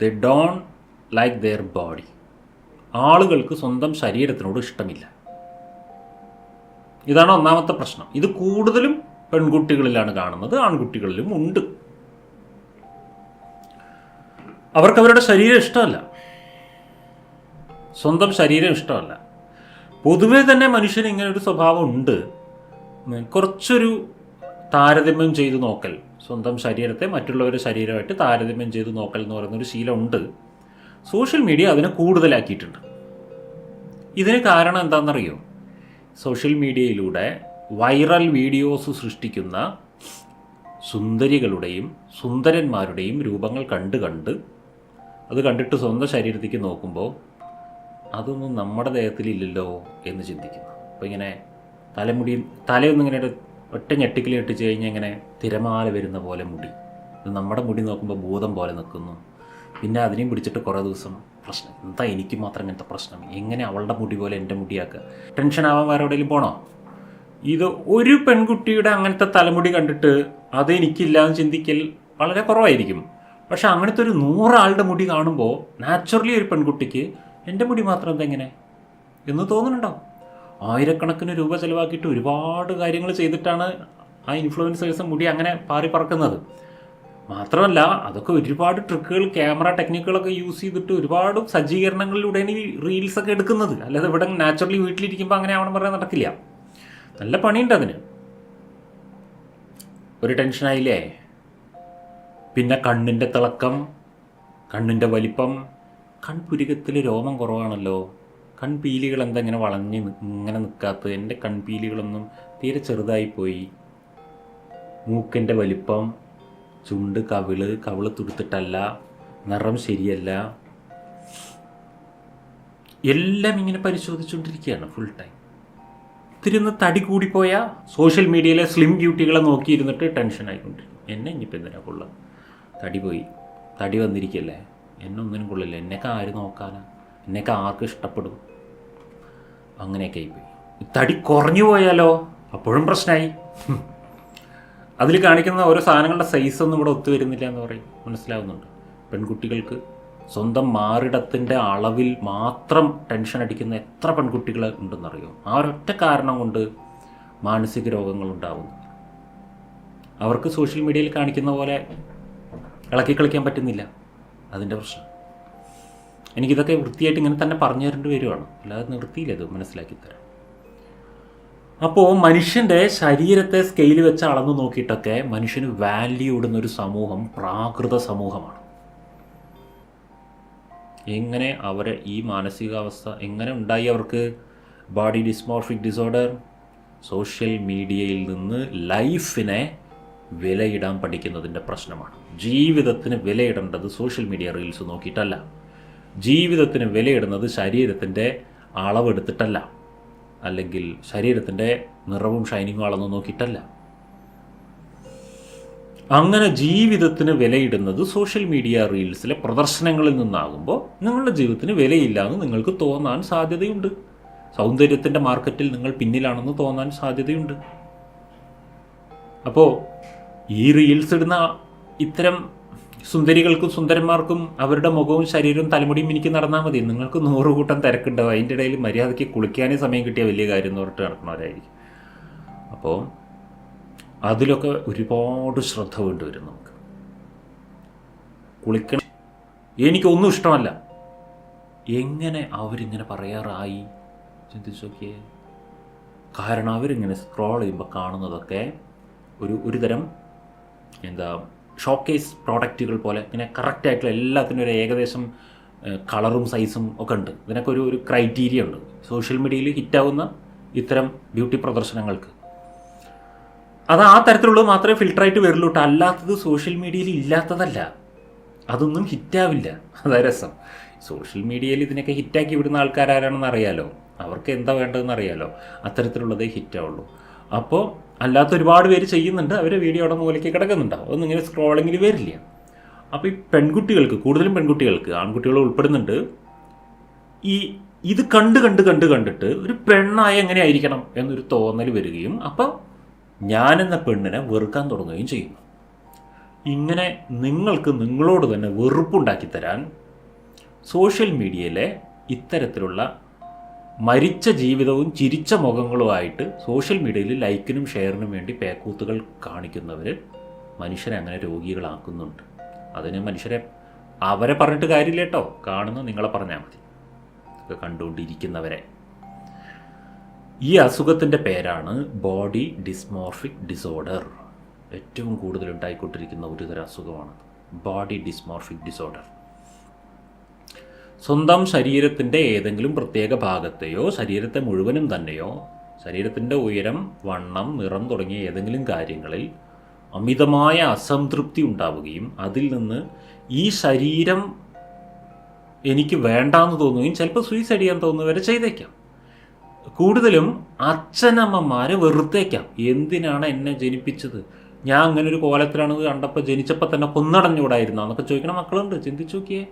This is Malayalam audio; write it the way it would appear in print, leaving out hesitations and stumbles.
They don't like there body. ആളുകൾക്ക് സ്വന്തം ശരീരത്തിനോട് ഇഷ്ടമില്ല. ഇതാണ് ഒന്നാമത്തെ പ്രശ്നം. ഇത് കൂടുതലും പെൺകുട്ടികളിലാണ് കാണുന്നത്, ആൺകുട്ടികളിലും ഉണ്ട്. അവർക്ക് അവരുടെ ശരീരം ഇഷ്ടമല്ല, സ്വന്തം ശരീരം ഇഷ്ടമല്ല. പൊതുവേ തന്നെ മനുഷ്യന് ഇങ്ങനെ ഒരു സ്വഭാവം ഉണ്ട്. കുറച്ചൊരു താരതമ്യം ചെയ്ത് നോക്കൽ, സ്വന്തം ശരീരത്തെ മറ്റുള്ളവരുടെ ശരീരമായിട്ട് താരതമ്യം ചെയ്ത് നോക്കൽ എന്ന് പറയുന്നൊരു ശീലമുണ്ട്. സോഷ്യൽ മീഡിയ അതിനെ കൂടുതലാക്കിയിട്ടുണ്ട്. ഇതിന് കാരണം എന്താണെന്നറിയോ? സോഷ്യൽ മീഡിയയിലൂടെ വൈറൽ വീഡിയോസ് സൃഷ്ടിക്കുന്ന സുന്ദരികളുടെയും സുന്ദരന്മാരുടെയും രൂപങ്ങൾ കണ്ട് അത് കണ്ടിട്ട് സ്വന്തം ശരീരത്തേക്ക് നോക്കുമ്പോൾ അതൊന്നും നമ്മുടെ ദേഹത്തിലില്ലല്ലോ എന്ന് ചിന്തിക്കുന്നു. അപ്പോൾ ഇങ്ങനെ തലയൊന്നിങ്ങനെ ഒറ്റ ഞെട്ടിക്കൽ ഇട്ടിച്ച് കഴിഞ്ഞാൽ ഇങ്ങനെ തിരമാല വരുന്ന പോലെ മുടി, ഇത് നമ്മുടെ മുടി നോക്കുമ്പോൾ ഭൂതം പോലെ നിൽക്കുന്നു. പിന്നെ അതിനെയും പിടിച്ചിട്ട് കുറേ ദിവസം പ്രശ്നം, എന്താ എനിക്ക് മാത്രം ഇങ്ങനത്തെ പ്രശ്നം, എങ്ങനെ അവളുടെ മുടി പോലെ എൻ്റെ മുടിയാക്കുക, ടെൻഷൻ ആവാൻ വേറെ എവിടെയെങ്കിലും പോകണോ? ഇത് ഒരു പെൺകുട്ടിയുടെ അങ്ങനത്തെ തലമുടി കണ്ടിട്ട് അത് എനിക്കില്ല എന്ന് ചിന്തിക്കൽ വളരെ കുറവായിരിക്കും. പക്ഷെ അങ്ങനത്തെ ഒരു 100 ആളുടെ മുടി കാണുമ്പോൾ നാച്ചുറലി ഒരു പെൺകുട്ടിക്ക് എൻ്റെ മുടി മാത്രം എന്തെങ്ങനെ എന്ന് തോന്നുന്നുണ്ടാവും. ആയിരക്കണക്കിന് രൂപ ചിലവാക്കിയിട്ട് ഒരുപാട് കാര്യങ്ങൾ ചെയ്തിട്ടാണ് ആ ഇൻഫ്ലുവൻസേഴ്സ് മുടി അങ്ങനെ പാറി പറക്കുന്നത്. മാത്രമല്ല അതൊക്കെ ഒരുപാട് ട്രിക്കുകൾ, ക്യാമറ ടെക്നിക്കുകളൊക്കെ യൂസ് ചെയ്തിട്ട് ഒരുപാട് സജ്ജീകരണങ്ങളിലൂടെയാണ് ഈ റീൽസൊക്കെ എടുക്കുന്നത്. അല്ലാതെ ഇവിടെ നാച്ചുറലി വീട്ടിലിരിക്കുമ്പോൾ അങ്ങനെ ആവണം പറയാൻ നടക്കില്ല. നല്ല പണിയുണ്ട് അതിന്. ഒരു ടെൻഷനായില്ലേ? പിന്നെ കണ്ണിൻ്റെ തിളക്കം, കണ്ണിൻ്റെ വലിപ്പം, കൺപുരികത്തിൽ രോമം കുറവാണല്ലോ, കൺപീലികൾ എന്താ ഇങ്ങനെ വളഞ്ഞ് ഇങ്ങനെ നിൽക്കാത്തത്, എൻ്റെ കൺപീലികളൊന്നും തീരെ ചെറുതായിപ്പോയി, മൂക്കിൻ്റെ വലിപ്പം, ചുണ്ട്, കവിള് തുടുത്തിട്ടല്ല, നിറം ശരിയല്ല, എല്ലാം ഇങ്ങനെ പരിശോധിച്ചുകൊണ്ടിരിക്കുകയാണ് ഫുൾ ടൈം. തിരുന്ന് തടി കൂടിപ്പോയാൽ സോഷ്യൽ മീഡിയയിലെ സ്ലിം ബ്യൂട്ടികളെ നോക്കിയിരുന്നിട്ട് ടെൻഷൻ ആയിക്കൊണ്ടിരിക്കും. എന്നെ ഇനിയിപ്പോൾ എന്തിനാ കൊള്ളുക, തടി പോയി, തടി വന്നിരിക്കല്ലേ, എന്നെ ഒന്നിനും കൊള്ളില്ല, എന്നെയൊക്കെ ആര് നോക്കാനാ, എന്നെയൊക്കെ ആർക്ക് ഇഷ്ടപ്പെടും, അങ്ങനെയൊക്കെ ആയിപ്പോയി. തടി കുറഞ്ഞു പോയാലോ, അപ്പോഴും പ്രശ്നമായി. അതിൽ കാണിക്കുന്ന ഓരോ സാധനങ്ങളുടെ സൈസൊന്നും ഇവിടെ ഒത്തുവരുന്നില്ല എന്ന് പറയും. മനസ്സിലാവുന്നുണ്ട്. പെൺകുട്ടികൾക്ക് സ്വന്തം മാറിടത്തിൻ്റെ അളവിൽ മാത്രം ടെൻഷൻ അടിക്കുന്ന എത്ര പെൺകുട്ടികൾ ഉണ്ടെന്നറിയോ? ആ ഒരൊറ്റ കാരണം കൊണ്ട് മാനസിക രോഗങ്ങളുണ്ടാവുന്നു. അവർക്ക് സോഷ്യൽ മീഡിയയിൽ കാണിക്കുന്ന പോലെ ഇളക്കി കളിക്കാൻ പറ്റുന്നില്ല. അതിൻ്റെ പ്രശ്നം. എനിക്കിതൊക്കെ വൃത്തിയായിട്ട് ഇങ്ങനെ തന്നെ പറഞ്ഞു തരേണ്ടി വരുവാണ്, അല്ലാതെ നിർത്തിയില്ല ഇത് മനസ്സിലാക്കി തരാം. അപ്പോൾ മനുഷ്യൻ്റെ ശരീരത്തെ സ്കെയിൽ വെച്ച് അളന്നു നോക്കിയിട്ടൊക്കെ മനുഷ്യന് വാല്യൂ ഇടുന്നൊരു സമൂഹം പ്രാകൃത സമൂഹമാണ്. എങ്ങനെ അവരെ ഈ മാനസികാവസ്ഥ എങ്ങനെ ഉണ്ടായി അവർക്ക്? Body dysmorphic disorder. സോഷ്യൽ മീഡിയയിൽ നിന്ന് ലൈഫിനെ വിലയിടാൻ പഠിക്കുന്നതിൻ്റെ പ്രശ്നമാണ്. ജീവിതത്തിന് വിലയിടേണ്ടത് സോഷ്യൽ മീഡിയ റീൽസ് നോക്കിയിട്ടല്ല. ജീവിതത്തിന് വിലയിടുന്നത് ശരീരത്തിൻ്റെ അളവെടുത്തിട്ടല്ല, അല്ലെങ്കിൽ ശരീരത്തിൻ്റെ നിറവും ഷൈനിങ്ങും അളന്ന് നോക്കിയിട്ടല്ല. അങ്ങനെ ജീവിതത്തിന് വിലയിടുന്നത് സോഷ്യൽ മീഡിയ റീൽസിലെ പ്രദർശനങ്ങളിൽ നിന്നാകുമ്പോൾ നിങ്ങളുടെ ജീവിതത്തിന് വിലയില്ല എന്ന് നിങ്ങൾക്ക് തോന്നാൻ സാധ്യതയുണ്ട്. സൗന്ദര്യത്തിൻ്റെ മാർക്കറ്റിൽ നിങ്ങൾ പിന്നിലാണെന്ന് തോന്നാൻ സാധ്യതയുണ്ട്. അപ്പോൾ ഈ റീൽസ് ഇടുന്ന ഇത്തരം സുന്ദരികൾക്കും സുന്ദരന്മാർക്കും അവരുടെ മുഖവും ശരീരവും തലമുടിയും എനിക്ക് നടന്നാൽ മതി. നിങ്ങൾക്ക് 100 കൂട്ടം തിരക്കുണ്ടാവും. അതിൻ്റെ ഇടയിൽ മര്യാദയ്ക്ക് കുളിക്കാനേ സമയം കിട്ടിയ വലിയ കാര്യം എന്ന് പറഞ്ഞിട്ട് നടക്കുന്നവരായിരിക്കും. അപ്പോൾ അതിലൊക്കെ ഒരുപാട് ശ്രദ്ധ വേണ്ടിവരും നമുക്ക്. കുളിക്കണം എനിക്കൊന്നും ഇഷ്ടമല്ല, എങ്ങനെ അവരിങ്ങനെ പറയാറായി ചിന്തിച്ചു നോക്കിയേ. കാരണം അവരിങ്ങനെ സ്ക്രോൾ ചെയ്യുമ്പോൾ കാണുന്നതൊക്കെ ഒരു തരം ഷോക്കേസ് പ്രോഡക്റ്റുകൾ പോലെ ഇങ്ങനെ കറക്റ്റായിട്ടുള്ള എല്ലാത്തിനും ഒരു ഏകദേശം കളറും സൈസും ഒക്കെ ഉണ്ട്. ഇതിനൊക്കെ ഒരു ക്രൈറ്റീരിയ ഉണ്ട് സോഷ്യൽ മീഡിയയിൽ ഹിറ്റാവുന്ന ഇത്തരം ബ്യൂട്ടി പ്രദർശനങ്ങൾക്ക്. അത് ആ തരത്തിലുള്ളത് മാത്രമേ ഫിൽട്ടറായിട്ട് വരുള്ളൂ കേട്ടോ. അല്ലാത്തത് സോഷ്യൽ മീഡിയയിൽ ഇല്ലാത്തതല്ല, അതൊന്നും ഹിറ്റാവില്ല. അതാ രസം. സോഷ്യൽ മീഡിയയിൽ ഇതിനൊക്കെ ഹിറ്റാക്കി വിടുന്ന ആൾക്കാരാരാണെന്ന് അറിയാലോ, അവർക്ക് എന്താ വേണ്ടതെന്ന് അറിയാലോ. അത്തരത്തിലുള്ളതേ ഹിറ്റാവുള്ളൂ. അപ്പോൾ അല്ലാത്ത ഒരുപാട് പേര് ചെയ്യുന്നുണ്ട്, അവരെ വീഡിയോ അവിടെ മൂലയ്ക്ക് കിടക്കുന്നുണ്ടാവും, അതൊന്നും ഇങ്ങനെ സ്ക്രോളിങ്ങിൽ വരില്ല. അപ്പോൾ ഈ പെൺകുട്ടികൾക്ക്, കൂടുതലും പെൺകുട്ടികൾക്ക്, ആൺകുട്ടികൾ ഉൾപ്പെടുന്നുണ്ട്, ഇത് കണ്ടിട്ട് ഒരു പെണ്ണായ എങ്ങനെയായിരിക്കണം എന്നൊരു തോന്നൽ വരികയും അപ്പോൾ ഞാനെന്ന പെണ്ണിനെ വെറുക്കാൻ തുടങ്ങുകയും ചെയ്യുന്നു. ഇങ്ങനെ നിങ്ങൾക്ക് നിങ്ങളോട് തന്നെ വെറുപ്പുണ്ടാക്കി തരാൻ സോഷ്യൽ മീഡിയയിലെ ഇത്തരത്തിലുള്ള മരിച്ച ജീവിതവും ചിരിച്ച മുഖങ്ങളുമായിട്ട് സോഷ്യൽ മീഡിയയിൽ ലൈക്കിനും ഷെയറിനും വേണ്ടി പേക്കൂത്തുകൾ കാണിക്കുന്നവർ മനുഷ്യരെ അങ്ങനെ രോഗികളാക്കുന്നുണ്ട്. അതിന് മനുഷ്യരെ അവരെ പറഞ്ഞിട്ട് കാര്യമില്ല കേട്ടോ, കാണുന്ന നിങ്ങളെ പറഞ്ഞാൽ മതി, ഒക്കെ കണ്ടുകൊണ്ടിരിക്കുന്നവരെ. ഈ അസുഖത്തിൻ്റെ പേരാണ് ബോഡി ഡിസ്മോർഫിക് ഡിസോർഡർ. ഏറ്റവും കൂടുതൽ ഉണ്ടായിക്കൊണ്ടിരിക്കുന്ന ഒരു തരം അസുഖമാണ് ബോഡി ഡിസ്മോർഫിക് ഡിസോർഡർ. സ്വന്തം ശരീരത്തിൻ്റെ ഏതെങ്കിലും പ്രത്യേക ഭാഗത്തെയോ ശരീരത്തെ മുഴുവനും തന്നെയോ ശരീരത്തിൻ്റെ ഉയരം, വണ്ണം, നിറം തുടങ്ങിയ ഏതെങ്കിലും കാര്യങ്ങളിൽ അമിതമായ അസംതൃപ്തി ഉണ്ടാവുകയും അതിൽ നിന്ന് ഈ ശരീരം എനിക്ക് വേണ്ടാന്ന് തോന്നുകയും ചിലപ്പോൾ സൂയിസൈഡ് ചെയ്യാൻ തോന്നുന്നവരെ ചെയ്തേക്കാം. കൂടുതലും അച്ഛനമ്മമാരെ വെറുത്തേക്കാം. എന്തിനാണ് എന്നെ ജനിപ്പിച്ചത്, ഞാൻ അങ്ങനെ ഒരു കോലത്തിലാണെന്ന് കണ്ടപ്പോൾ ജനിച്ചപ്പോൾ തന്നെ കൊന്നടഞ്ഞുകൂടായിരുന്നോ എന്നൊക്കെ ചോദിക്കണ മക്കളുണ്ട്. ചിന്തിച്ചു നോക്കിയേ.